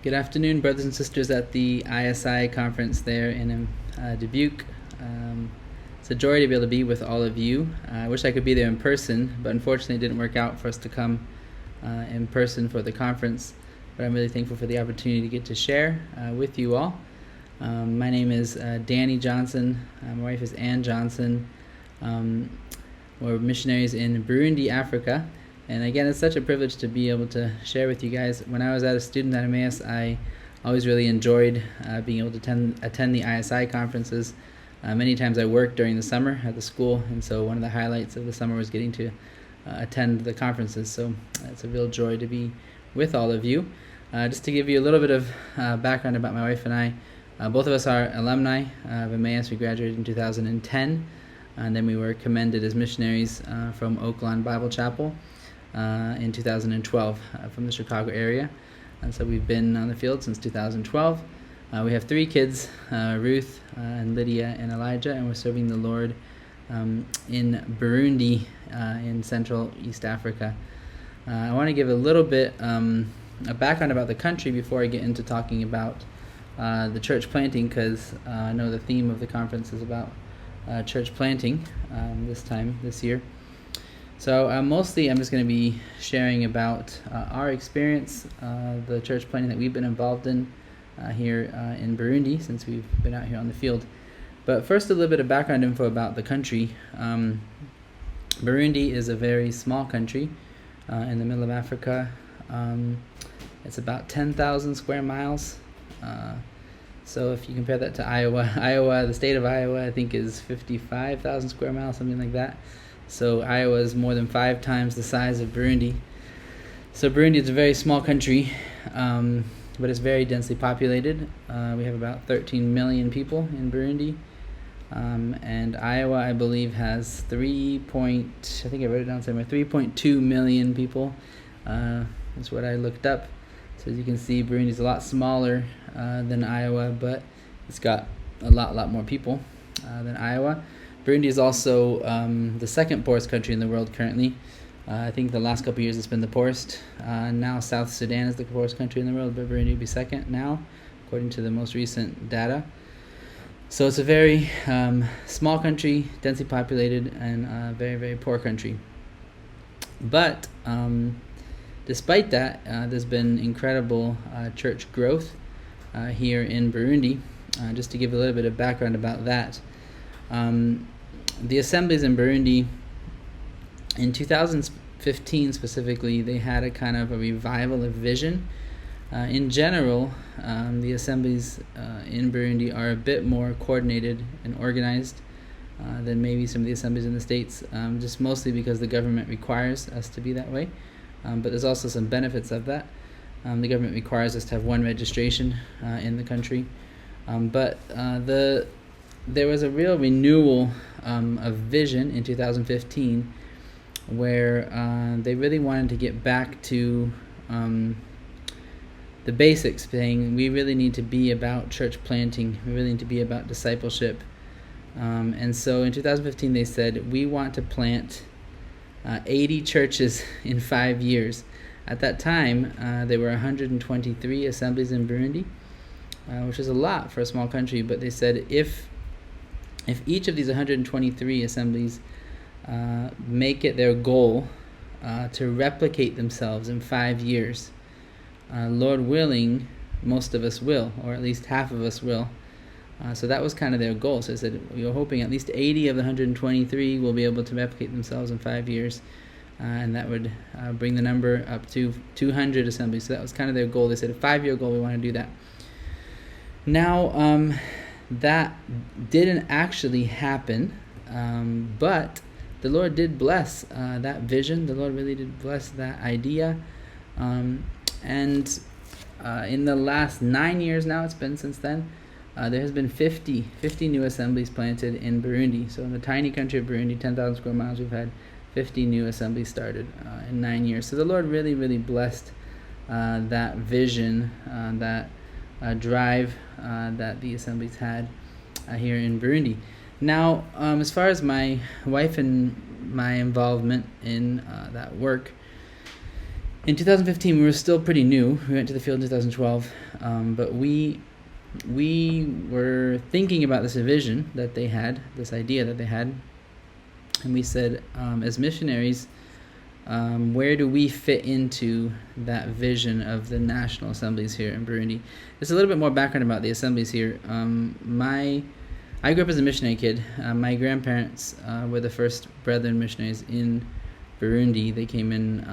Good afternoon, brothers and sisters at the ISI conference there in Dubuque. It's a joy to be able to be with all of you. I wish I could be there in person, but unfortunately it didn't work out for us to come in person for the conference. But I'm really thankful for the opportunity to get to share with you all. My name is Danny Johnson. My wife is Ann Johnson. We're missionaries in Burundi, Africa. And again, it's such a privilege to be able to share with you guys. When I was a student at Emmaus, I always really enjoyed being able to attend the ISI conferences. Many times I worked during the summer at the school, and so one of the highlights of the summer was getting to attend the conferences. So it's a real joy to be with all of you. Just to give you a little bit of background about my wife and I, both of us are alumni of Emmaus. We graduated in 2010, and then we were commended as missionaries from Oak Lawn Bible Chapel in 2012 from the Chicago area. And so we've been on the field since 2012. We have 3 kids, Ruth and Lydia and Elijah, and we're serving the Lord in Burundi in Central East Africa. I want to give a little bit a background about the country before I get into talking about the church planting, because I know the theme of the conference is about church planting this year. So mostly I'm just going to be sharing about our experience, the church planting that we've been involved in here in Burundi since we've been out here on the field. But first, a little bit of background info about the country. Burundi is a very small country in the middle of Africa. It's about 10,000 square miles. So if you compare that to Iowa, the state of Iowa, I think is 55,000 square miles, something like that. So Iowa is more than 5 times the size of Burundi. So Burundi is a very small country, but it's very densely populated. We have about 13 million people in Burundi. And Iowa, I believe, has 3.2 million people. That's what I looked up. So as you can see, Burundi is a lot smaller than Iowa, but it's got a lot more people than Iowa. Burundi is also the second poorest country in the world currently. I think the last couple of years it's been the poorest. Now South Sudan is the poorest country in the world, but Burundi would be second now, according to the most recent data. So it's a very small country, densely populated, and a very poor country. But despite that, there's been incredible church growth here in Burundi. Just to give a little bit of background about that. The assemblies in Burundi, in 2015 specifically, they had a kind of a revival of vision. In general, the assemblies in Burundi are a bit more coordinated and organized than maybe some of the assemblies in the States, just mostly because the government requires us to be that way. But there's also some benefits of that. The government requires us to have one registration in the country. But there was a real renewal of vision in 2015 where they really wanted to get back to the basics, saying we really need to be about church planting, we really need to be about discipleship. And so in 2015 they said, we want to plant 80 churches in 5 years. At that time, there were 123 assemblies in Burundi, which is a lot for a small country, but they said if each of these 123 assemblies make it their goal to replicate themselves in 5 years, Lord willing, most of us will, or at least half of us will. So that was kind of their goal. So they said, we were hoping at least 80 of the 123 will be able to replicate themselves in 5 years, and that would bring the number up to 200 assemblies. So that was kind of their goal. They said a 5-year goal, we want to do that. Now, that didn't actually happen, but the Lord did bless that vision. The Lord really did bless that idea. And in the last 9 years now, it's been since then, there has been 50 new assemblies planted in Burundi. So in the tiny country of Burundi, 10,000 square miles, we've had 50 new assemblies started in 9 years. So the Lord really blessed that vision, that drive that the assemblies had here in Burundi. Now, as far as my wife and my involvement in that work, In 2015, we were still pretty new. We went to the field in 2012, but we were thinking about this vision that they had, this idea that they had, and we said, as missionaries, where do we fit into that vision of the national assemblies here in Burundi? There's a little bit more background about the assemblies here. I grew up as a missionary kid. My grandparents were the first Brethren missionaries in Burundi. They came in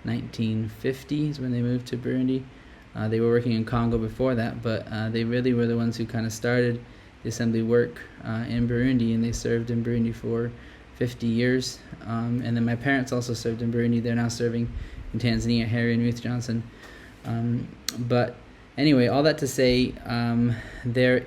1950s when they moved to Burundi. They were working in Congo before that, but they really were the ones who kind of started the assembly work in Burundi, and they served in Burundi for 50 years. And then my parents also served in Burundi. They're now serving in Tanzania, Harry and Ruth Johnson. But anyway, all that to say, there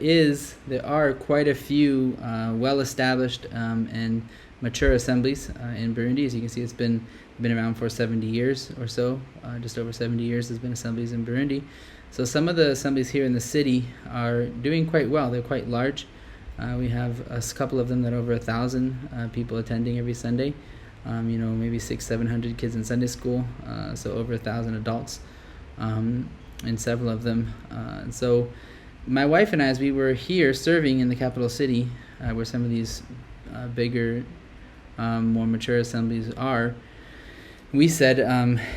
are quite a few well-established and mature assemblies in Burundi. As you can see, it's been around for 70 years or so. Just over 70 years has been assemblies in Burundi. So some of the assemblies here in the city are doing quite well. They're quite large. We have a couple of them that are over 1,000 people attending every Sunday. Maybe 600-700 kids in Sunday school. So over 1,000 adults in several of them. And so my wife and I, as we were here serving in the capital city, where some of these bigger, more mature assemblies are, we said,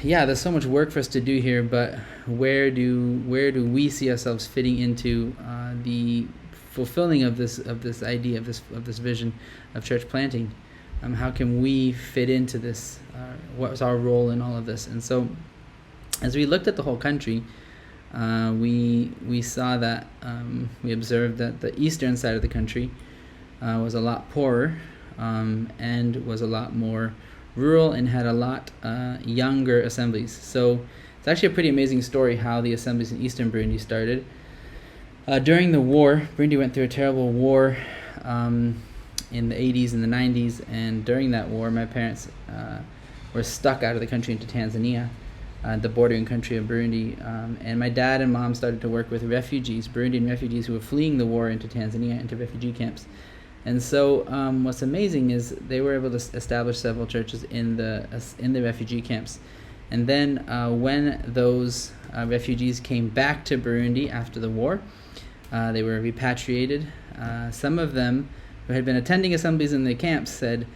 there's so much work for us to do here, but where do we see ourselves fitting into the fulfilling of this idea, of this vision of church planting? How can we fit into this? What's our role in all of this? And so, as we looked at the whole country, we saw that we observed that the eastern side of the country was a lot poorer and was a lot more rural and had a lot younger assemblies. So it's actually a pretty amazing story how the assemblies in eastern Burundi started. During the war, Burundi went through a terrible war in the 80s and the 90s, and during that war, my parents were stuck out of the country into Tanzania, the bordering country of Burundi, and my dad and mom started to work with refugees, Burundian refugees who were fleeing the war into Tanzania, into refugee camps. And so what's amazing is they were able to establish several churches in the refugee camps. And then when those refugees came back to Burundi after the war, they were repatriated. Some of them who had been attending assemblies in the camps said,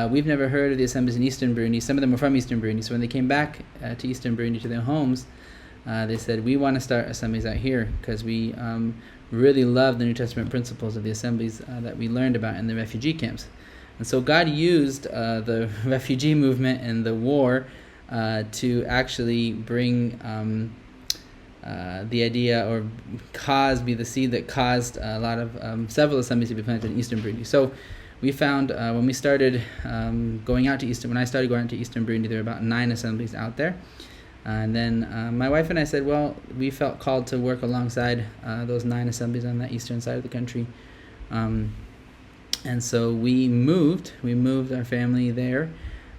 we've never heard of the assemblies in eastern Burundi. Some of them were from eastern Burundi. So when they came back to eastern Burundi, to their homes, they said, we want to start assemblies out here because we really love the New Testament principles of the assemblies that we learned about in the refugee camps. And so God used the refugee movement and the war to actually bring the idea, or be the seed that caused a lot of several assemblies to be planted in eastern Burundi. So we found when we started going out to eastern Burundi, there were about 9 assemblies out there. And then my wife and I said, well, we felt called to work alongside those 9 assemblies on that eastern side of the country. And so we moved our family there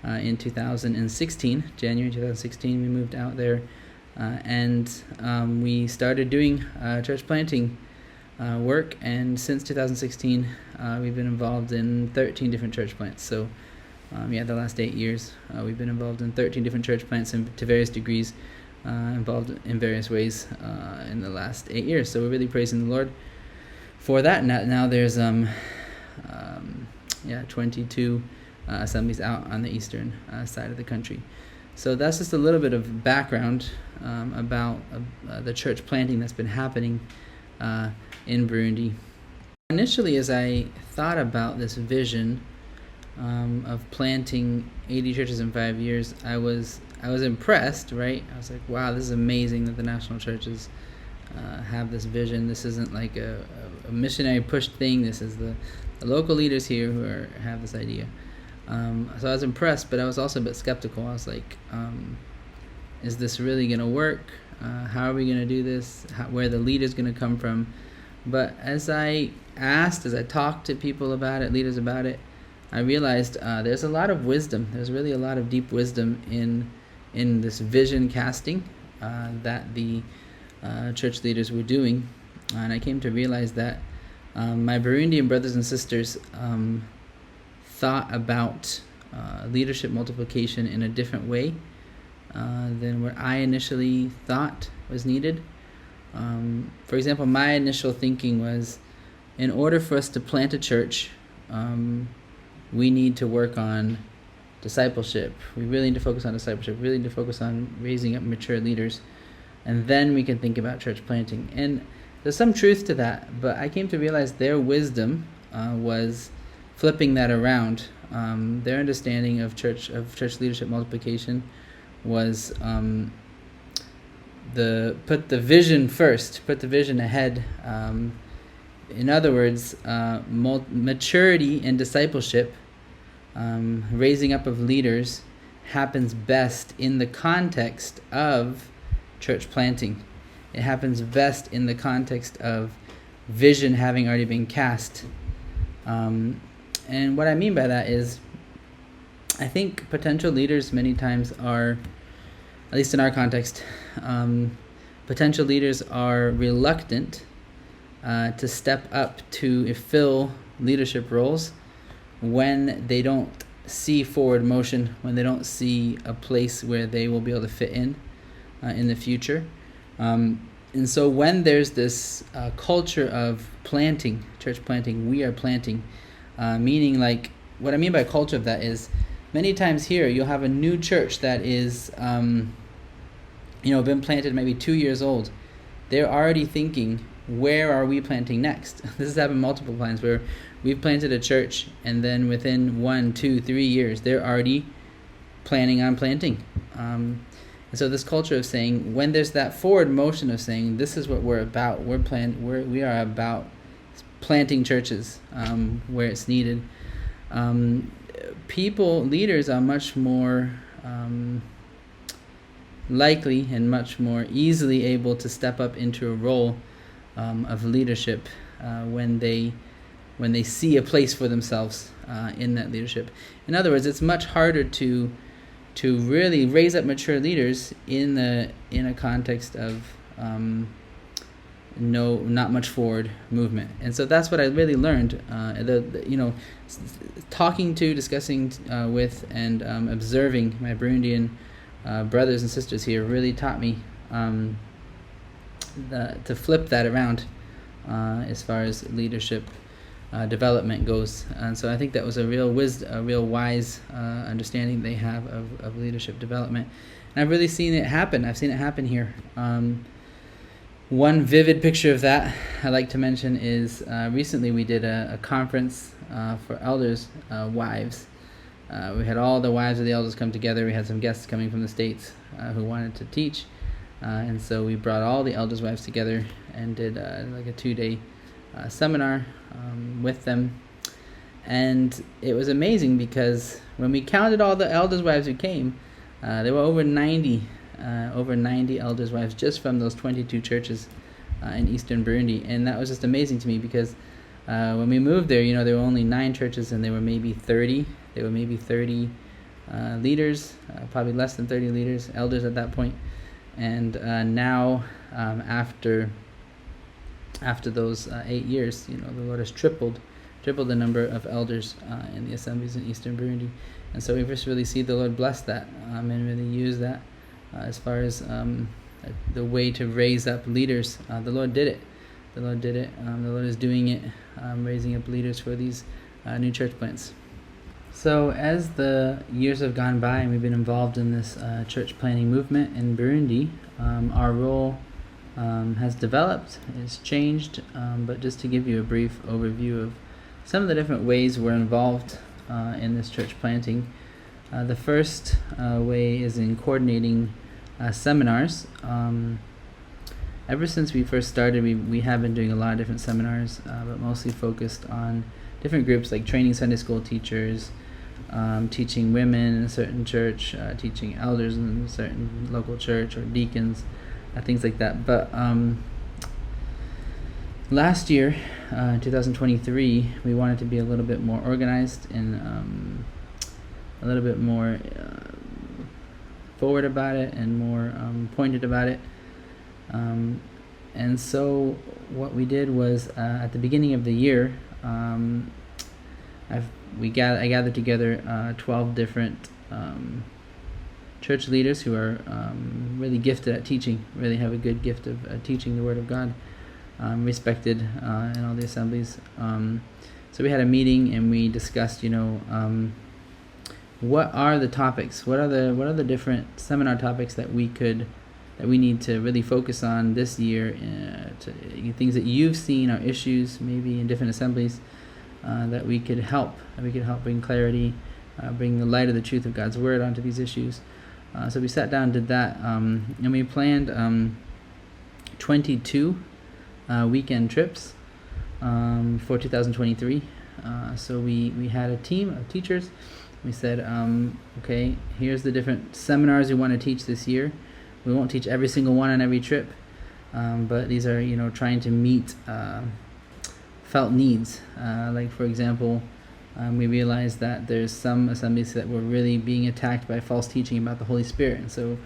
in 2016, January 2016, we moved out there. And we started doing church planting work. And since 2016, we've been involved in 13 different church plants. So the last 8 years, we've been involved in 13 different church plants to various degrees, involved in various ways in the last 8 years. So we're really praising the Lord for that. Now there's 22 assemblies out on the eastern side of the country. So that's just a little bit of background about the church planting that's been happening in Burundi. Initially, as I thought about this vision of planting 80 churches in 5 years, I was impressed, right? I was like, wow, this is amazing that the national churches have this vision. This isn't like a missionary pushed thing. This is the local leaders here who have this idea. So I was impressed, but I was also a bit skeptical. I was like, is this really going to work? How are we going to do this? Where are the leaders going to come from? But as I talked to people about it, leaders about it, I realized there's a lot of wisdom. There's really a lot of deep wisdom in this vision casting that the church leaders were doing. And I came to realize that my Burundian brothers and sisters thought about leadership multiplication in a different way than what I initially thought was needed. For example, my initial thinking was, in order for us to plant a church, we need to work on discipleship. We really need to focus on discipleship. We really need to focus on raising up mature leaders. And then we can think about church planting. And there's some truth to that, but I came to realize their wisdom was flipping that around. Their understanding of church leadership multiplication was put the vision first, put the vision ahead. In other words, maturity and discipleship, raising up of leaders, happens best in the context of church planting. It happens best in the context of vision having already been cast. And what I mean by that is, I think potential leaders many times are, at least in our context, potential leaders are reluctant to step up to fill leadership roles when they don't see forward motion, when they don't see a place where they will be able to fit in the future. And so when there's this culture of planting, church planting, we are planting, meaning, like, what I mean by culture of that is, many times here you'll have a new church that is been planted maybe 2 years old. They're already thinking, where are we planting next? This has happened multiple times where we've planted a church, and then within 1, 2, 3 years they're already planning on planting. And so this culture of saying, when there's that forward motion of saying, this is what we're about, we are about planting churches where it's needed. Leaders are much more likely and much more easily able to step up into a role of leadership when they see a place for themselves in that leadership. In other words, it's much harder to really raise up mature leaders in a context of not much forward movement. And so that's what I really learned. Discussing with, and observing my Burundian brothers and sisters here really taught me to flip that around as far as leadership development goes. And so I think that was a real wise understanding they have of leadership development. And I've really seen it happen. I've seen it happen here. One vivid picture of that I'd like to mention is recently we did a conference for elders' wives. We had all the wives of the elders come together. We had some guests coming from the States who wanted to teach. And so we brought all the elders' wives together and did like a 2-day seminar with them. And it was amazing because when we counted all the elders' wives who came, there were over 90 elders' wives just from those 22 churches in eastern Burundi. And that was just amazing to me because when we moved there, there were only 9 churches and there were maybe 30. There were maybe 30 leaders, probably less than 30 leaders, elders at that point. And now, after those 8 years, the Lord has tripled the number of elders in the assemblies in eastern Burundi. And so we just really see the Lord bless that and really use that as far as the way to raise up leaders. The Lord did it. The Lord did it. The Lord is doing it, raising up leaders for these new church plants. So as the years have gone by and we've been involved in this church planting movement in Burundi, our role has developed, it's changed, but just to give you a brief overview of some of the different ways we're involved in this church planting. The first way is in coordinating seminars. Ever since we first started, we have been doing a lot of different seminars, but mostly focused on different groups like training Sunday school teachers, teaching women in a certain church, teaching elders in a certain local church, or deacons, things like that. But last year, 2023, we wanted to be a little bit more organized and a little bit more forward about it and more pointed about it. And so what we did was at the beginning of the year, I gathered together 12 different church leaders who are really gifted at teaching, really have a good gift of teaching the Word of God, respected in all the assemblies. So we had a meeting and we discussed, what are the topics? What are the different seminar topics that we need to really focus on this year? Things that you've seen are issues maybe in different assemblies that we could help. Bring clarity, bring the light of the truth of God's Word onto these issues. So we sat down and did that, and we planned 22 weekend trips for 2023. So we had a team of teachers. We said, okay, here's the different seminars we want to teach this year. We won't teach every single one on every trip, but these are, trying to meet felt needs. Like, for example, we realized that there's some assemblies that were really being attacked by false teaching about the Holy Spirit. And so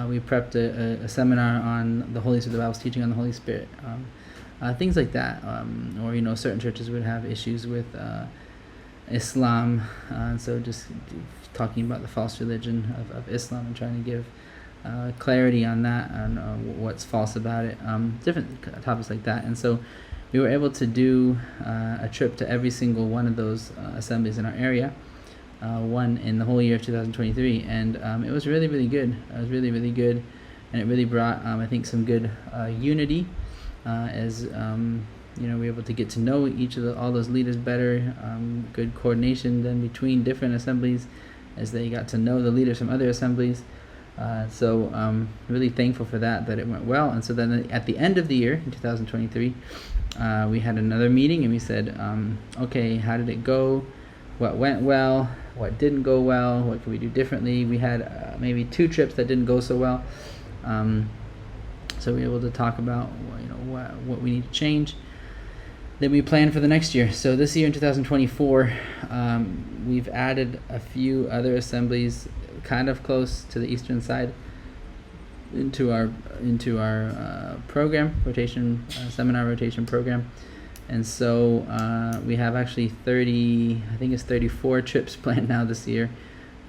we prepped a seminar on the Holy Spirit, the Bible's teaching on the Holy Spirit. Things like that. Or, certain churches would have issues with Islam, so just talking about the false religion of Islam and trying to give clarity on that, on what's false about it, different topics like that. And so we were able to do a trip to every single one of those assemblies in our area, one in the whole year of 2023, and it was really, really good. It was really, really good, and it really brought, I think, some good unity as we were able to get to know all those leaders better, good coordination then between different assemblies as they got to know the leaders from other assemblies. So really thankful for that it went well. And so then at the end of the year, in 2023, we had another meeting and we said, okay, how did it go? What went well? What didn't go well? What could we do differently? We had maybe 2 trips that didn't go so well. So we were able to talk about what we need to change. Then we planned for the next year. So this year in 2024, we've added a few other assemblies kind of close to the eastern side into our program, seminar rotation program. And so we have actually 34 trips planned now this year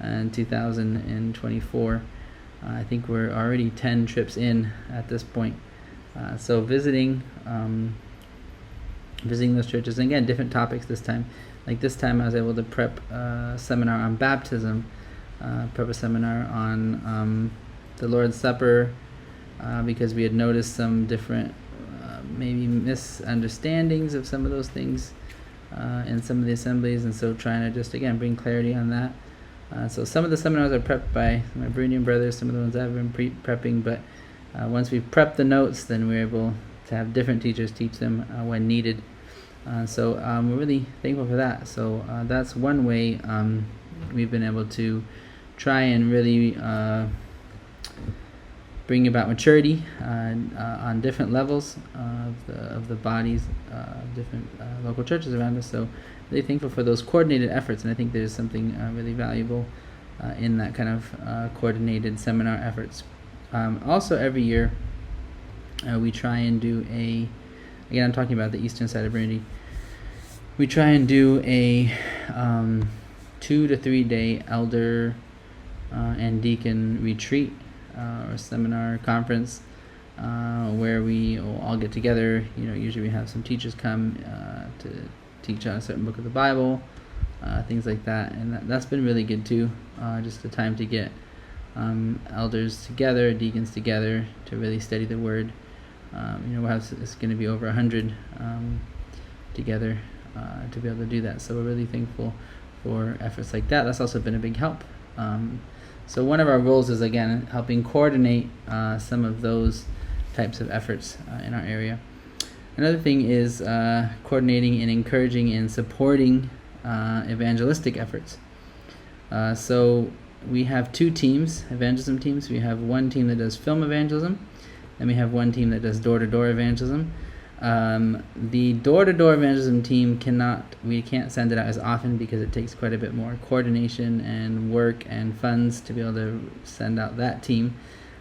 in 2024. I think we're already 10 trips in at this point. So visiting those churches, and again, different topics this time. Like this time I was able to prep a seminar on baptism, prep a seminar on the Lord's Supper, because we had noticed some different maybe misunderstandings of some of those things in some of the assemblies, and so trying to just, again, bring clarity on that. So some of the seminars are prepped by my Burundian brothers, some of the ones I've been prepping, but once we've prepped the notes, then we're able to have different teachers teach them when needed. So we're really thankful for that. So that's one way we've been able to try and really bring about maturity on different levels of the bodies of different local churches around us. So really thankful for those coordinated efforts, and I think there's something really valuable in that kind of coordinated seminar efforts. Also, every year we try and do again, I'm talking about the eastern side of Burundi. We try and do a 2 to 3 day elder and deacon retreat or seminar conference where we will all get together. Usually we have some teachers come to teach on a certain book of the Bible, things like that, and that's been really good too. Just a time to get elders together, deacons together, to really study the Word. It's going to be over 100 together to be able to do that. So we're really thankful for efforts like that. That's also been a big help. So one of our roles is, again, helping coordinate some of those types of efforts in our area. Another thing is coordinating and encouraging and supporting evangelistic efforts. So we have 2 teams, evangelism teams. We have one team that does film evangelism, and we have one team that does door-to-door evangelism. The door-to-door evangelism team we can't send it out as often because it takes quite a bit more coordination and work and funds to be able to send out that team.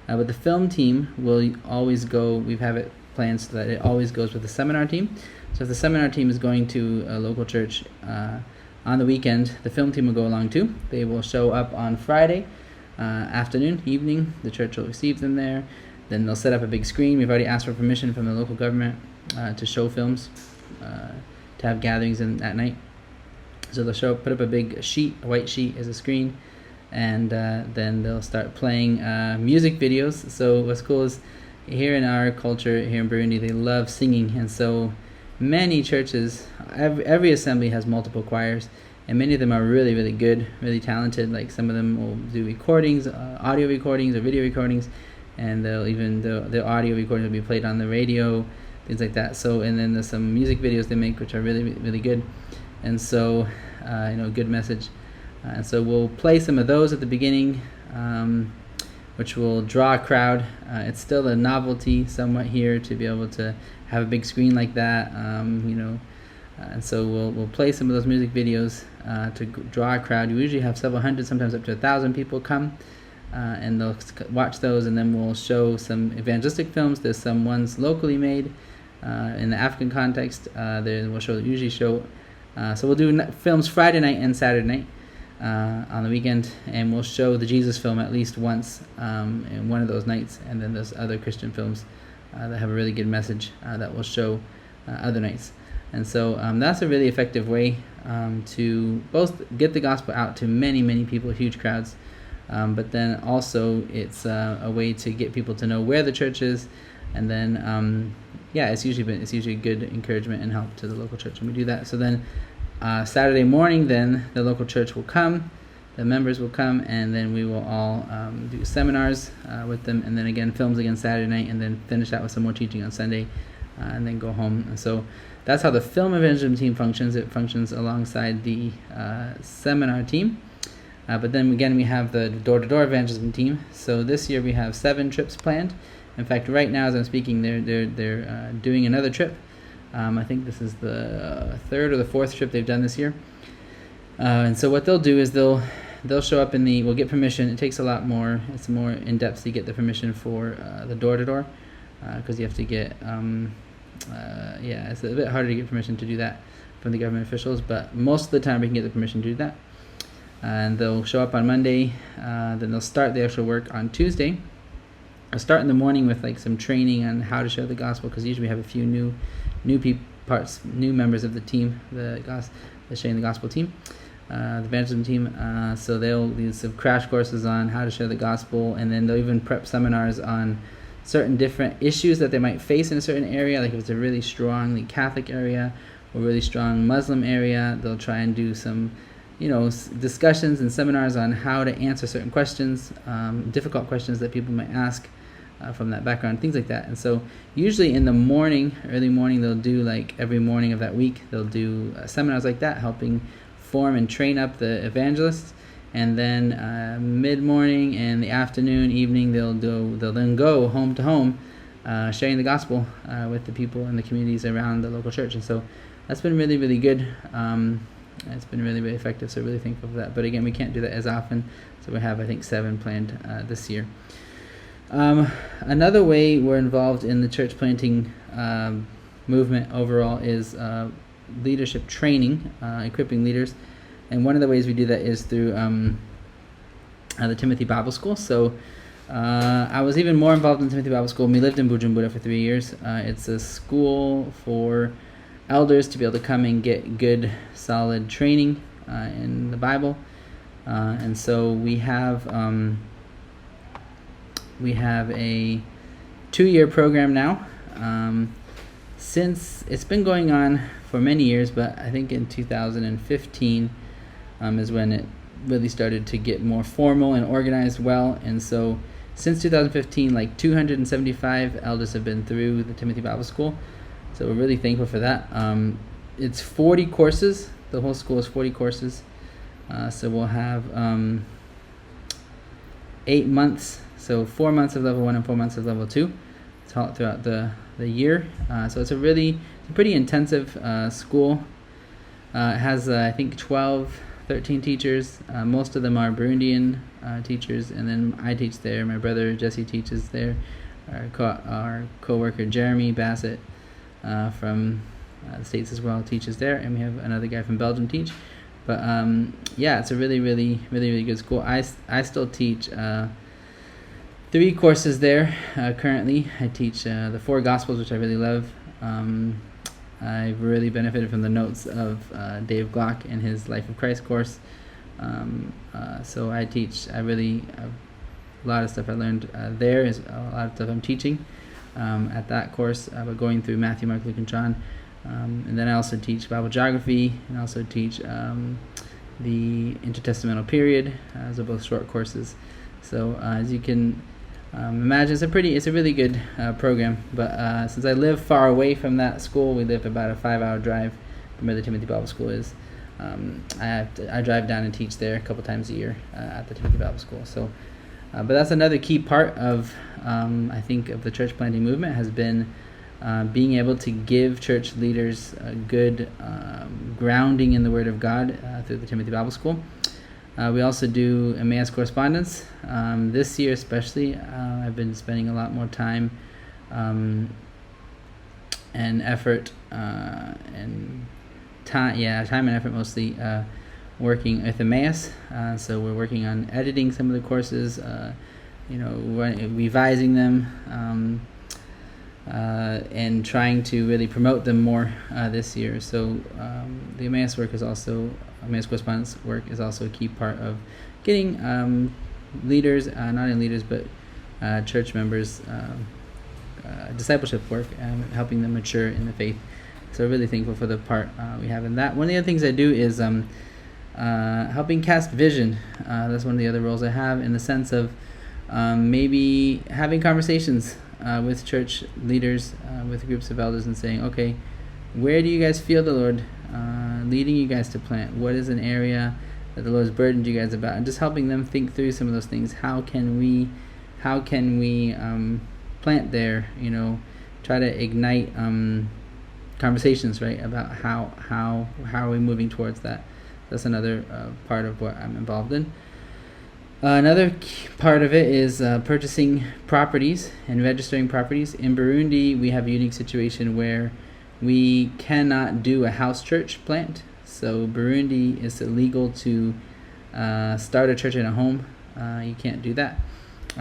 But the film team will always go, we have it planned so that it always goes with the seminar team. So if the seminar team is going to a local church on the weekend, the film team will go along too. They will show up on Friday afternoon, evening. The church will receive them there. Then they'll set up a big screen. We've already asked for permission from the local government to show films, to have gatherings at night. So they'll put up a big sheet, a white sheet as a screen, and then they'll start playing music videos. So what's cool is here in our culture, here in Burundi, they love singing, and so many churches, every assembly has multiple choirs, and many of them are really, really good, really talented. Like some of them will do recordings, audio recordings or video recordings, and the audio recordings will be played on the radio, things like that. So, and then there's some music videos they make which are really, really good, and so good message. And so we'll play some of those at the beginning, which will draw a crowd. It's still a novelty somewhat here to be able to have a big screen like that, and so we'll play some of those music videos to draw a crowd. We usually have several hundred, sometimes up to 1,000 people come, and they'll watch those, and then we'll show some evangelistic films. There's some ones locally made in the African context. We'll usually show. So we'll do films Friday night and Saturday night on the weekend, and we'll show the Jesus film at least once in one of those nights, and then there's other Christian films that have a really good message that we'll show other nights. And so that's a really effective way to both get the gospel out to many, many people, huge crowds, but then also it's a way to get people to know where the church is, and then it's usually good encouragement and help to the local church when we do that. So then Saturday morning, then the local church will come, the members will come, and then we will all do seminars with them, and then again films again Saturday night, and then finish out with some more teaching on Sunday, and then go home. And so that's how the film evangelism team functions. It functions alongside the seminar team. But then again, we have the door-to-door evangelism team. So this year we have 7 trips planned. In fact, right now as I'm speaking, they're doing another trip. I think this is the 3rd or the 4th trip they've done this year. And so what they'll do is they'll show up we'll get permission. It takes a lot more. It's more in depth to get the permission for the door-to-door, because you have to get it's a bit harder to get permission to do that from the government officials, but most of the time we can get the permission to do that. And they'll show up on Monday, then they'll start the actual work on Tuesday. I'll start in the morning with like some training on how to share the gospel, because usually we have a few new members of the team, the sharing the gospel team, the evangelism team. So they'll do some crash courses on how to share the gospel, and then they'll even prep seminars on certain different issues that they might face in a certain area. Like if it's a really strongly Catholic area or really strong Muslim area, they'll try and do some discussions and seminars on how to answer certain questions, difficult questions that people might ask from that background, things like that. And so usually in the morning, early morning, they'll do like every morning of that week, they'll do seminars like that, helping form and train up the evangelists. And then mid-morning and the afternoon, evening, they'll then go home to home, sharing the gospel with the people in the communities around the local church. And so that's been really, really good. It's been really, really effective, so really thankful for that. But again, we can't do that as often, so we have, I think, 7 planned this year. Another way we're involved in the church planting movement overall is leadership training, equipping leaders. And one of the ways we do that is through the Timothy Bible School. So I was even more involved in Timothy Bible School when we lived in Bujumbura for 3 years. It's a school for elders to be able to come and get good, solid training in the Bible. And so we have a 2-year program now. Since it's been going on for many years, but I think in 2015 is when it really started to get more formal and organized well. And so since 2015, like 275 elders have been through the Timothy Bible School. So we're really thankful for that. It's 40 courses. The whole school is 40 courses. So we'll have 8 months. So 4 months of level 1 and 4 months of level 2 taught throughout the year. So it's a pretty intensive school. It has, I think, 13 teachers. Most of them are Burundian teachers, and then I teach there. My brother Jesse teaches there. Our co-worker Jeremy Bassett from the States as well teaches there, and we have another guy from Belgium teach. But yeah, it's a really good school. I still teach 3 courses there currently. I teach the 4 Gospels, which I really love. I've really benefited from the notes of Dave Glock in his Life of Christ course. So I teach. A lot of stuff I learned there is a lot of stuff I'm teaching at that course. But going through Matthew, Mark, Luke, and John. And then I also teach Bible geography, and also teach the intertestamental period. Those are both short courses. So as you can imagine, it's a really good program. But since I live far away from that school, we live about a 5-hour drive from where the Timothy Bible School is. I drive down and teach there a couple times a year at the Timothy Bible School. So, but that's another key part of I think of the church planting movement has been being able to give church leaders a good grounding in the Word of God through the Timothy Bible School. We also do Emmaus correspondence. This year especially, I've been spending a lot more time and effort time and effort mostly working with Emmaus. So we're working on editing some of the courses, revising them, and trying to really promote them more this year. So the Emmaus correspondence work is also a key part of getting leaders, not only leaders, but church members, discipleship work, helping them mature in the faith. So really thankful for the part we have in that. One of the other things I do is helping cast vision. That's one of the other roles I have, in the sense of maybe having conversations with church leaders, with groups of elders, and saying, okay, where do you guys feel the Lord leading you guys to plant? What is an area that the Lord's burdened you guys about? And just helping them think through some of those things. How can we plant there? Try to ignite conversations, right, about how are we moving towards that. That's another part of what I'm involved in. Another part of it is purchasing properties and registering properties. In Burundi, we have a unique situation where we cannot do a house church plant. So Burundi, is illegal to start a church in a home. You can't do that.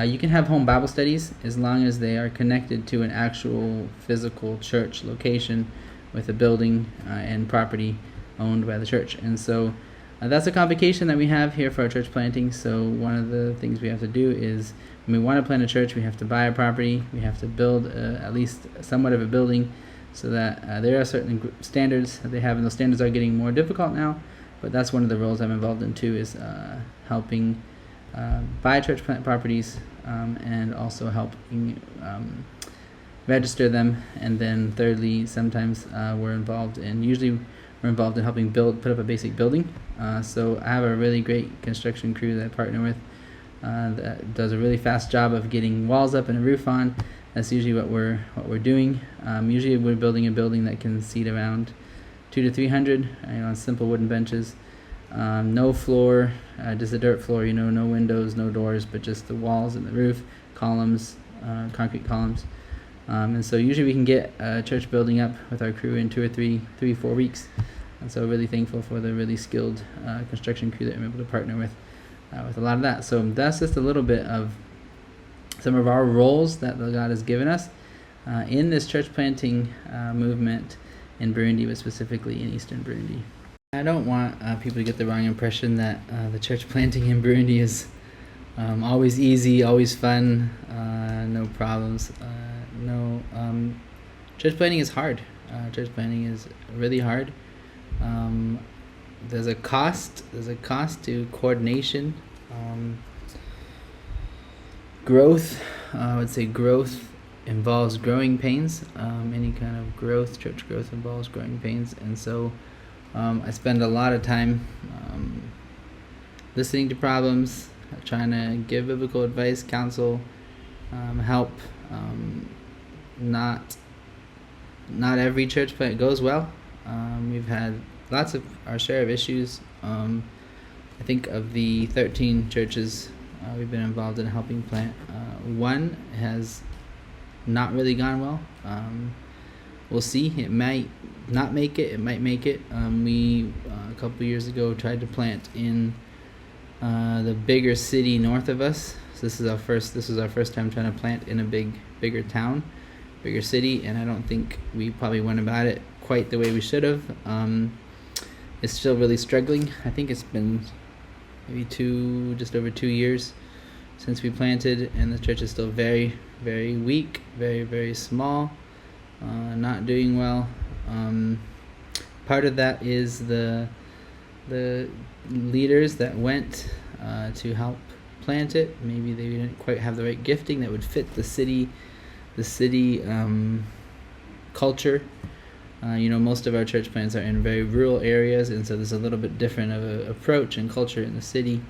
You can have home Bible studies as long as they are connected to an actual physical church location with a building and property owned by the church. And so that's a complication that we have here for our church planting. So one of the things we have to do is, when we want to plant a church, we have to buy a property. We have to build at least somewhat of a building, so that there are certain standards that they have, and those standards are getting more difficult now. But that's one of the roles I'm involved in too, is helping buy church plant properties, and also helping register them. And then thirdly, sometimes we're involved in helping put up a basic building. So I have a really great construction crew that I partner with that does a really fast job of getting walls up and a roof on. That's usually what we're doing. Usually we're building a building that can seat around 200 to 300, on simple wooden benches. No floor, just a dirt floor. No windows, no doors, but just the walls and the roof, columns, concrete columns. And so usually we can get a church building up with our crew in 2 or 4 weeks. And so really thankful for the really skilled construction crew that I'm able to partner with a lot of that. So that's just a little bit of some of our roles that God has given us in this church planting movement in Burundi, but specifically in Eastern Burundi. I don't want people to get the wrong impression that the church planting in Burundi is always easy, always fun, no problems. No, church planting is hard. Church planting is really hard. There's a cost to coordination. Growth, I would say growth involves growing pains. Any kind of growth, church growth, involves growing pains. And so I spend a lot of time listening to problems, trying to give biblical advice, counsel, help. Not every church plant goes well. We've had lots of our share of issues. I think of the 13 churches we've been involved in helping plant, one has not really gone well. we'll see. It might not make it. It might make it. We a couple years ago tried to plant in the bigger city north of us. So this was our first time trying to plant in a bigger town, bigger city, and I don't think we probably went about it quite the way we should have. It's still really struggling. I think it's been maybe just over 2 years since we planted, and the church is still very, very weak, very, very small, not doing well. Part of that is the leaders that went to help plant it. Maybe they didn't quite have the right gifting that would fit the city culture. Most of our church plants are in very rural areas, and so there's a little bit different of an approach and culture in the city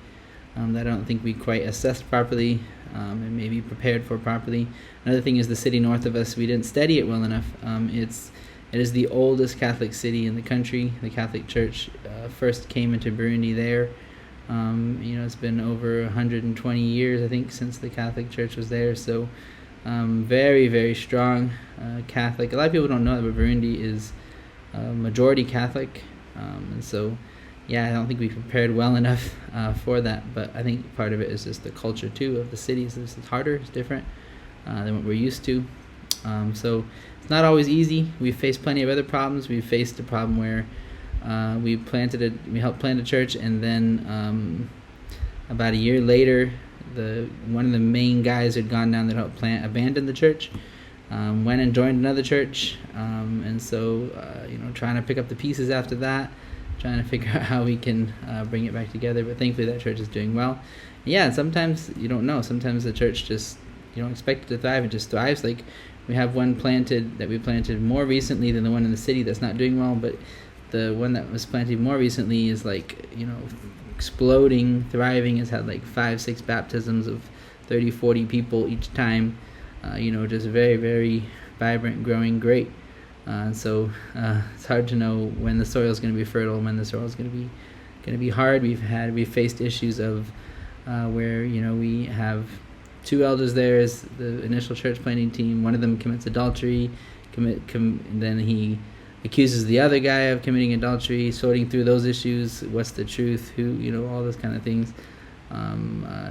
that I don't think we quite assessed properly and maybe prepared for properly. Another thing is the city north of us, we didn't study it well enough. It is the oldest Catholic city in the country. The Catholic Church first came into Burundi there. It's been over 120 years, I think, since the Catholic Church was there. So very, very strong Catholic. A lot of people don't know that, but Burundi is majority Catholic. And so, I don't think we prepared well enough for that. But I think part of it is just the culture, too, of the cities. It's harder, it's different than what we're used to. So it's not always easy. We've faced plenty of other problems. We've faced a problem where we helped plant a church, and then about a year later, one of the main guys who had gone down there to help plant abandoned the church, went and joined another church, and so trying to pick up the pieces after that, trying to figure out how we can bring it back together. But thankfully that church is doing well. And sometimes you don't know. Sometimes the church just, you don't expect it to thrive. It just thrives. Like we have one that we planted more recently than the one in the city that's not doing well, but the one that was planted more recently is exploding, thriving. Has had 5-6 baptisms of 30-40 people each time. Just very, very vibrant, growing, great. So it's hard to know when the soil is going to be fertile and when the soil is going to be hard. We've faced issues of where we have 2 elders there as the initial church planting team. One of them commits adultery, and then he accuses the other guy of committing adultery. Sorting through those issues, what's the truth, all those kind of things.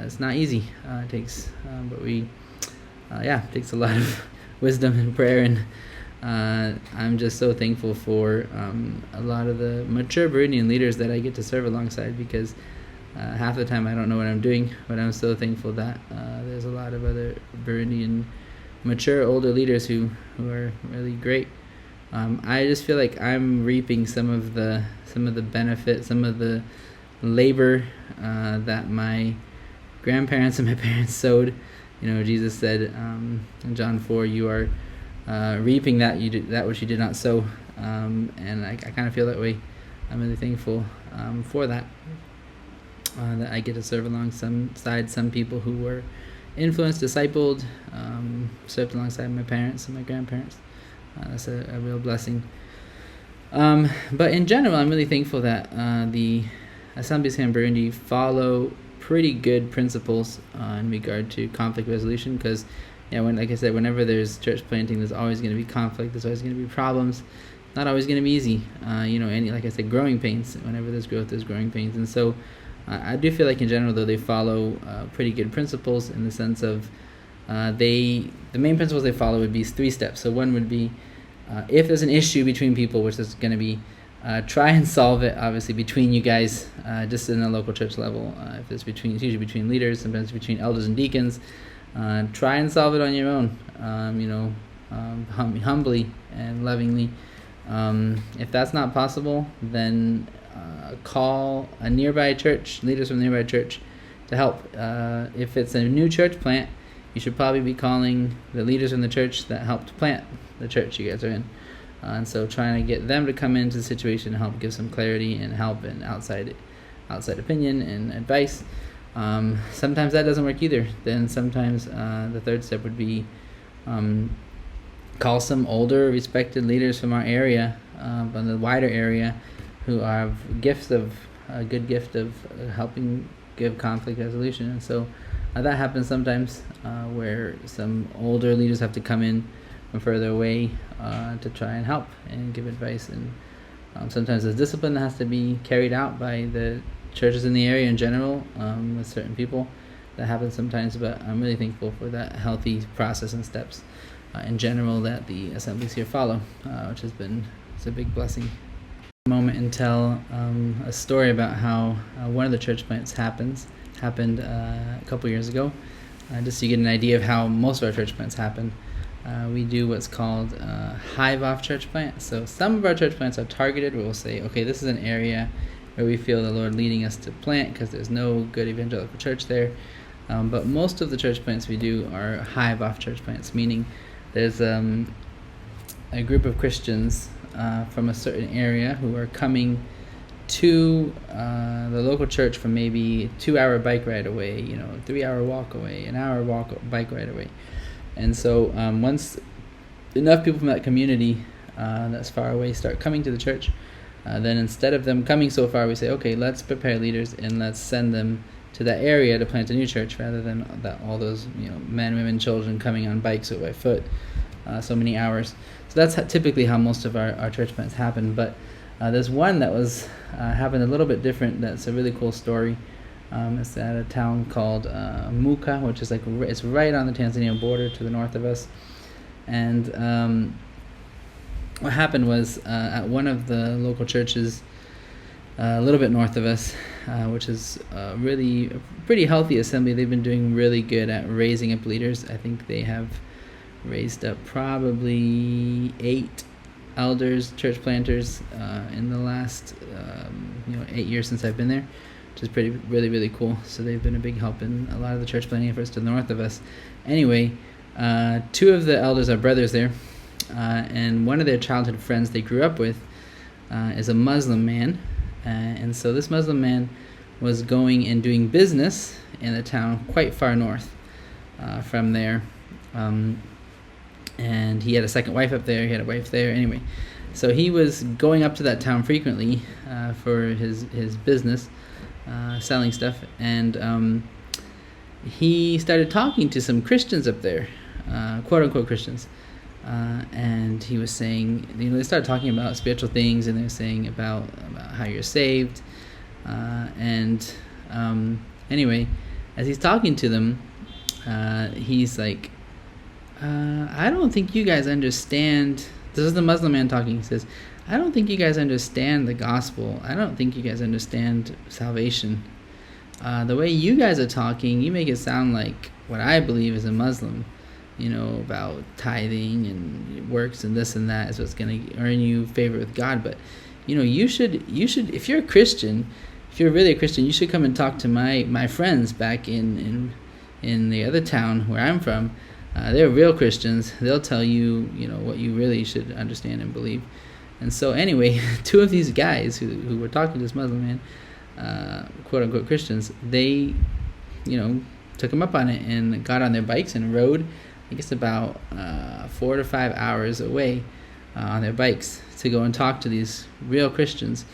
It's not easy. It takes a lot of wisdom and prayer, and I'm just so thankful for a lot of the mature Burundian leaders that I get to serve alongside, because half the time I don't know what I'm doing, but I'm so thankful that there's a lot of other Burundian mature older leaders who are really great. I just feel like I'm reaping some of the benefit, some of the labor that my grandparents and my parents sowed. Jesus said in John 4, "You are reaping that which you did not sow," and I kind of feel that way. I'm really thankful for that. That I get to serve alongside some people who were influenced, discipled, served alongside my parents and my grandparents. That's a real blessing. But in general, I'm really thankful that the Assemblies here in Burundi follow pretty good principles in regard to conflict resolution, because like I said, whenever there's church planting, there's always going to be conflict, there's always going to be problems, not always going to be easy. Like I said, growing pains. Whenever there's growth, there's growing pains. And so I do feel like in general, though, they follow pretty good principles in the sense of the main principles they follow would be 3 steps. So one would be if there's an issue between people, which is going to be try and solve it, obviously, between you guys, just in the local church level. If it's usually between leaders, sometimes between elders and deacons. Try and solve it on your own, humbly and lovingly. If that's not possible, then call a nearby church, leaders from the nearby church, to help. If it's a new church plant, you should probably be calling the leaders in the church that helped plant the church you guys are in. And so trying to get them to come into the situation and help give some clarity and help and outside opinion and advice. Sometimes that doesn't work either. Then sometimes the third step would be call some older, respected leaders from our area, from the wider area, who have a good gift of helping give conflict resolution. And so that happens sometimes, where some older leaders have to come in from further away to try and help and give advice. And sometimes there's discipline that has to be carried out by the churches in the area in general with certain people. That happens sometimes, but I'm really thankful for that healthy process and steps in general that the assemblies here follow, which has been it's a big blessing. Moment and tell a story about how one of the church plants happened a couple years ago, just so you get an idea of how most of our church plants happen. We do what's called hive-off church plant. So some of our church plants are targeted where we'll say, okay, this is an area where we feel the Lord leading us to plant because there's no good evangelical church there. But most of the church plants we do are hive-off church plants, meaning there's a group of Christians from a certain area who are coming to the local church from maybe 2-hour bike ride away, 3-hour walk away, an hour bike ride away. And so once enough people from that community that's far away start coming to the church, then instead of them coming so far, we say, okay, let's prepare leaders and let's send them to that area to plant a new church, rather than all those men, women, children coming on bikes or by foot so many hours. So that's typically how most of our church plants happen. But there's one that was happened a little bit different. That's a really cool story. It's at a town called Muka, which is it's right on the Tanzania border to the north of us. And what happened was at one of the local churches a little bit north of us, which is really a pretty healthy assembly. They've been doing really good at raising up leaders. I think they have raised up probably 8 elders, church planters in the last 8 years since I've been there, which is really cool. So they've been a big help in a lot of the church planting efforts to the north of us. Anyway, 2 of the elders are brothers there, and one of their childhood friends they grew up with is a Muslim man. And so this Muslim man was going and doing business in a town quite far north from there. And he had a second wife up there, he had a wife there, anyway. So he was going up to that town frequently for his business, selling stuff. And he started talking to some Christians up there, quote-unquote Christians. And he was saying, they started talking about spiritual things, and they were saying about how you're saved. Anyway, as he's talking to them, he's like, I don't think you guys understand. This is the Muslim man talking. He says, I don't think you guys understand the gospel. I don't think you guys understand salvation. The way you guys are talking, you make it sound like what I believe as a Muslim, about tithing and works and this and that is what's going to earn you favor with God. But, you should, if you're a Christian, if you're really a Christian, you should come and talk to my friends back in the other town where I'm from. They're real Christians. They'll tell you, what you really should understand and believe. And so anyway, 2 of these guys who were talking to this Muslim man, quote unquote Christians, they, took him up on it and got on their bikes and rode, I guess about 4 to 5 hours away on their bikes to go and talk to these real Christians,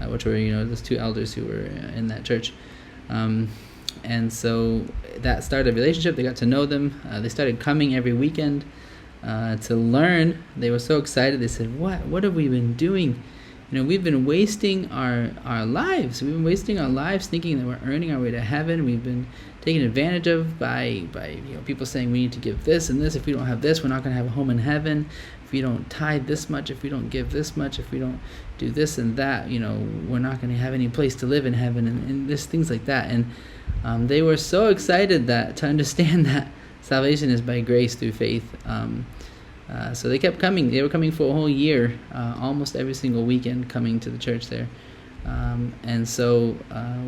which were, those 2 elders who were in that church. And so that started a relationship. They got to know them. They started coming every weekend to learn. They were so excited. They said, what have we been doing? We've been wasting our lives. We've been wasting our lives thinking that we're earning our way to heaven. We've been taken advantage of by people saying we need to give this and this. If we don't have this, we're not going to have a home in heaven. If we don't tithe this much, if we don't give this much, if we don't do this and that, we're not going to have any place to live in heaven, and just things like that. And they were so excited to understand that salvation is by grace through faith. So they kept coming. They were coming for a whole year, almost every single weekend, coming to the church there. And so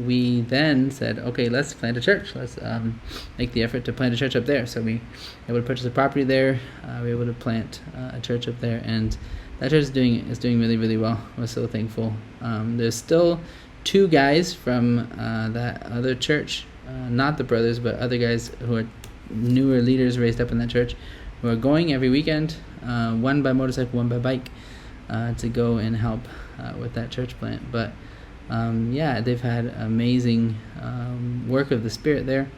we then said, okay, let's plant a church. Let's make the effort to plant a church up there. So we were able to purchase a property there. We were able to plant a church up there, and that church is doing really well. We're so thankful. There's still 2 guys from that other church, not the brothers, but other guys who are newer leaders raised up in that church, who are going every weekend, one by motorcycle, one by bike, to go and help with that church plant. But they've had amazing work of the Spirit there.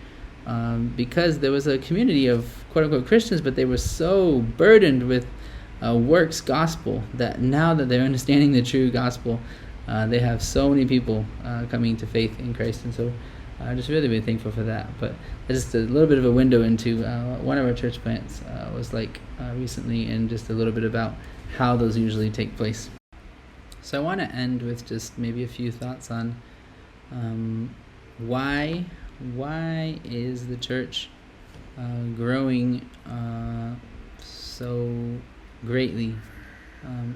because there was a community of quote-unquote Christians, but they were so burdened with works gospel that now that they're understanding the true gospel, they have so many people coming to faith in Christ. And so I'm just really, really thankful for that. But just a little bit of a window into one of our church plants was like recently, and just a little bit about how those usually take place. So I want to end with just maybe a few thoughts on why is the church growing so greatly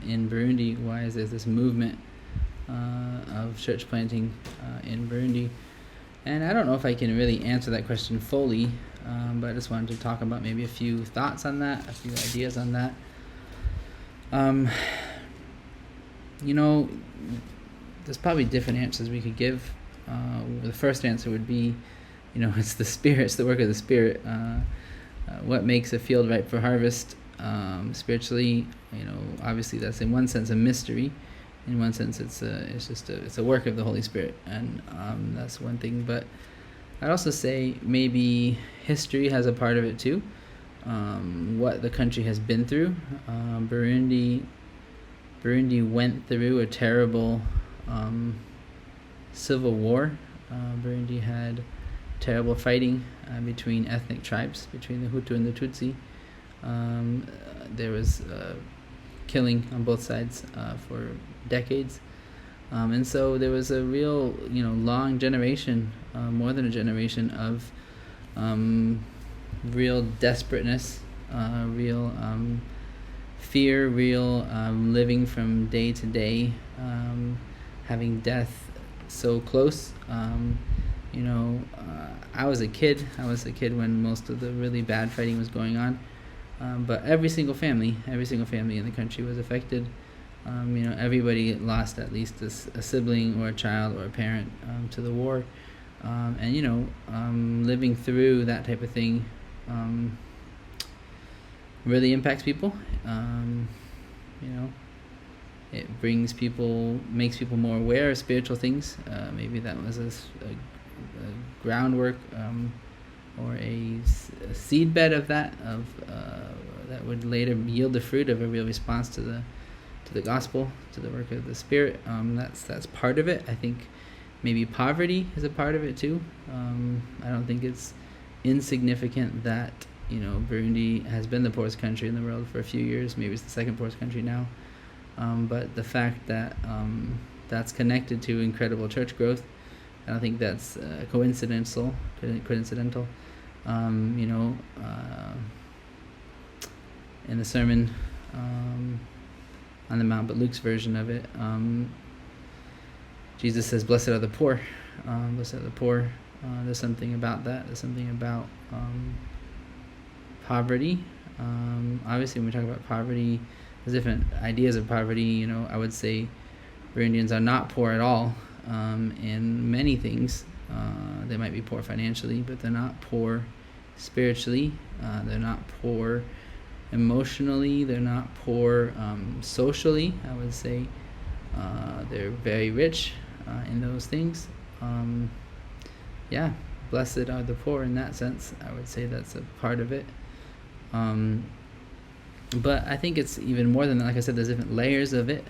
in Burundi? Why is there this movement of church planting in Burundi? And I don't know if I can really answer that question fully, but I just wanted to talk about maybe a few thoughts on that, a few ideas on that. There's probably different answers we could give. The first answer would be, it's the Spirit, it's the work of the Spirit. What makes a field ripe for harvest spiritually? Obviously that's in one sense a mystery. In one sense, it's a work of the Holy Spirit, and that's one thing. But I'd also say maybe history has a part of it too. What the country has been through. Burundi went through a terrible civil war. Burundi had terrible fighting between ethnic tribes, between the Hutu and the Tutsi. There was killing on both sides for decades. And so there was a real, long generation, more than a generation of real desperateness, real fear, real living from day to day, having death so close. I was a kid when most of the really bad fighting was going on. But every single family in the country was affected. Everybody lost at least a sibling or a child or a parent to the war. Living through that type of thing really impacts people. It makes people more aware of spiritual things. Maybe that was a groundwork or a seedbed of that that would later yield the fruit of a real response to the gospel, to the work of the Spirit. That's part of it. I think maybe poverty is a part of it too. I don't think it's insignificant that Burundi has been the poorest country in the world for a few years. Maybe it's the second poorest country now. But the fact that that's connected to incredible church growth, I don't think that's coincidental. In the Sermon on the Mount, but Luke's version of it, Jesus says, "Blessed are the poor." Blessed are the poor. There's something about that. There's something about poverty. Obviously, when we talk about poverty, there's different ideas of poverty. I would say Burundians are not poor at all in many things. They might be poor financially, but they're not poor spiritually. They're not poor emotionally. They're not poor socially. I would say they're very rich in those things. Blessed are the poor in that sense. I would say that's a part of it. But I think it's even more than that. Like I said, there's different layers of it.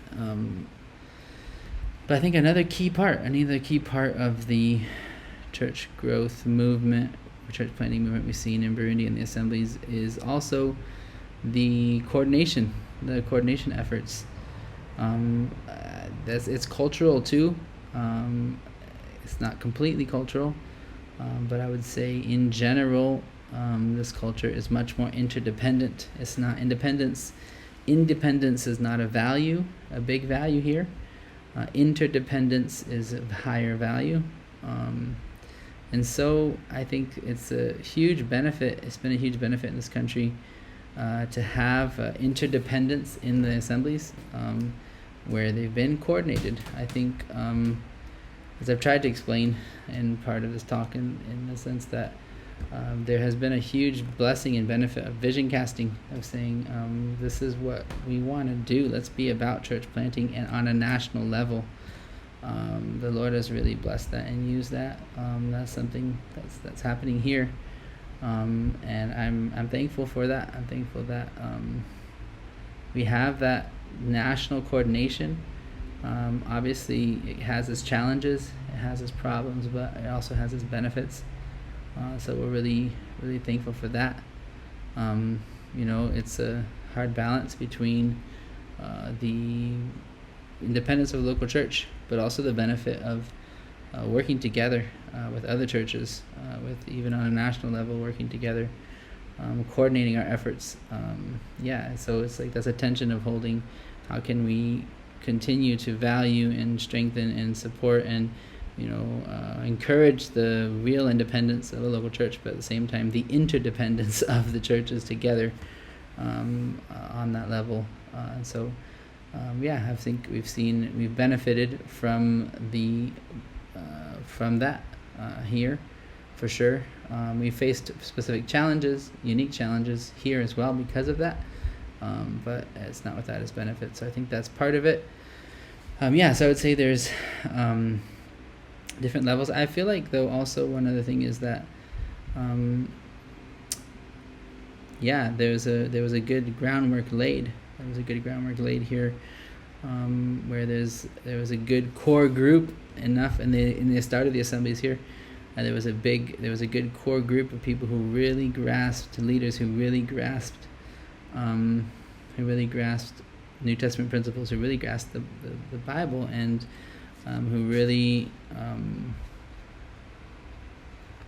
But I think another key part of the church growth movement, or church planting movement we've seen in Burundi and the assemblies is also the coordination efforts. It's cultural too. It's not completely cultural, but I would say in general, this culture is much more interdependent. It's not independence. Independence is not a big value here. Interdependence is a higher value. And so I think it's a huge benefit. It's been a huge benefit in this country to have interdependence in the assemblies where they've been coordinated. I think, as I've tried to explain in part of this talk, in the sense that there has been a huge blessing and benefit of vision casting, of saying, this is what we want to do. Let's be about church planting and on a national level. The Lord has really blessed that and used that. That's something that's happening here. And I'm thankful for that. I'm thankful that we have that national coordination. Obviously, it has its challenges, it has its problems, but it also has its benefits. So we're really, really thankful for that. It's a hard balance between the independence of the local church, but also the benefit of working together with other churches, with even on a national level, working together, coordinating our efforts. So it's like that's a tension of holding. How can we continue to value and strengthen and support and encourage the real independence of a local church, but at the same time the interdependence of the churches together on that level. I think we've benefited from that here for sure. We faced specific challenges, unique challenges here as well because of that, but it's not without its benefits. So I think that's part of it. So I would say there's different levels. I feel like, though, also one other thing is that there was a good groundwork laid. There was a good groundwork laid here, where there was a good core group enough in the start of the assemblies here. There was a good core group of people who really grasped, leaders who really grasped New Testament principles, who really grasped the Bible, and who really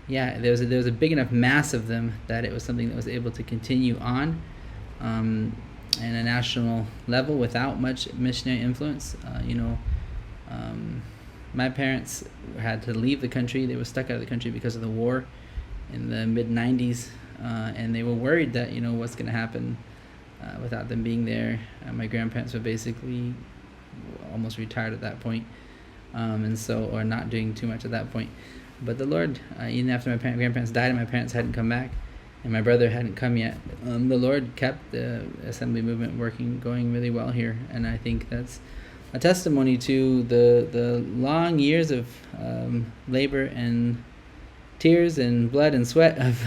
there was a big enough mass of them that it was something that was able to continue on in a national level without much missionary influence. My parents had to leave the country. They were stuck out of the country because of the war in the mid-90s, and they were worried that what's going to happen without them being there. My grandparents were basically almost retired at that point, or not doing too much at that point. But the Lord, even after my grandparents died and my parents hadn't come back, and my brother hadn't come yet, the Lord kept the assembly movement going really well here. And I think that's a testimony to the long years of labor and tears and blood and sweat of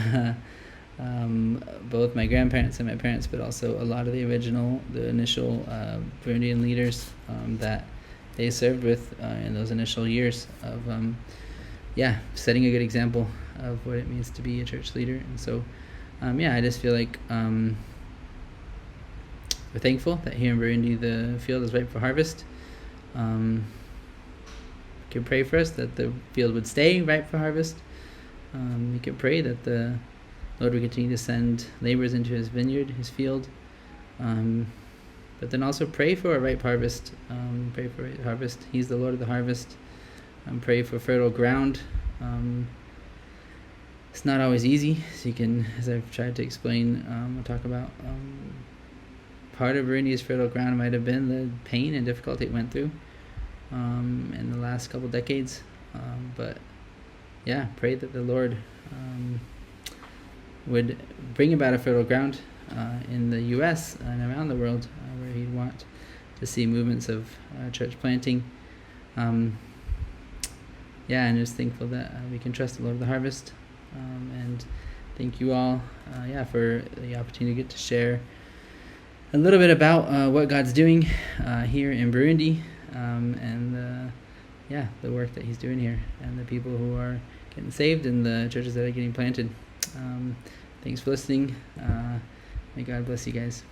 both my grandparents and my parents, but also a lot of the initial Burundian leaders that they served with in those initial years of setting a good example of what it means to be a church leader. And so I just feel like we're thankful that here in Burundi the field is ripe for harvest. You can pray for us that the field would stay ripe for harvest. You can pray that the Lord would continue to send laborers into his vineyard, his field. But then also pray for a ripe harvest. Pray for a ripe harvest. He's the Lord of the harvest. Pray for fertile ground. It's not always easy. So you can, as I've tried to explain, we'll talk about part of Burundi's fertile ground might have been the pain and difficulty it went through in the last couple decades. But pray that the Lord would bring about a fertile ground in the U.S. and around the world where he'd want to see movements of church planting. And just thankful that we can trust the Lord of the harvest. And thank you all for the opportunity to get to share a little bit about what God's doing here in Burundi, and the work that he's doing here, and the people who are getting saved and the churches that are getting planted. Thanks for listening. May God bless you guys.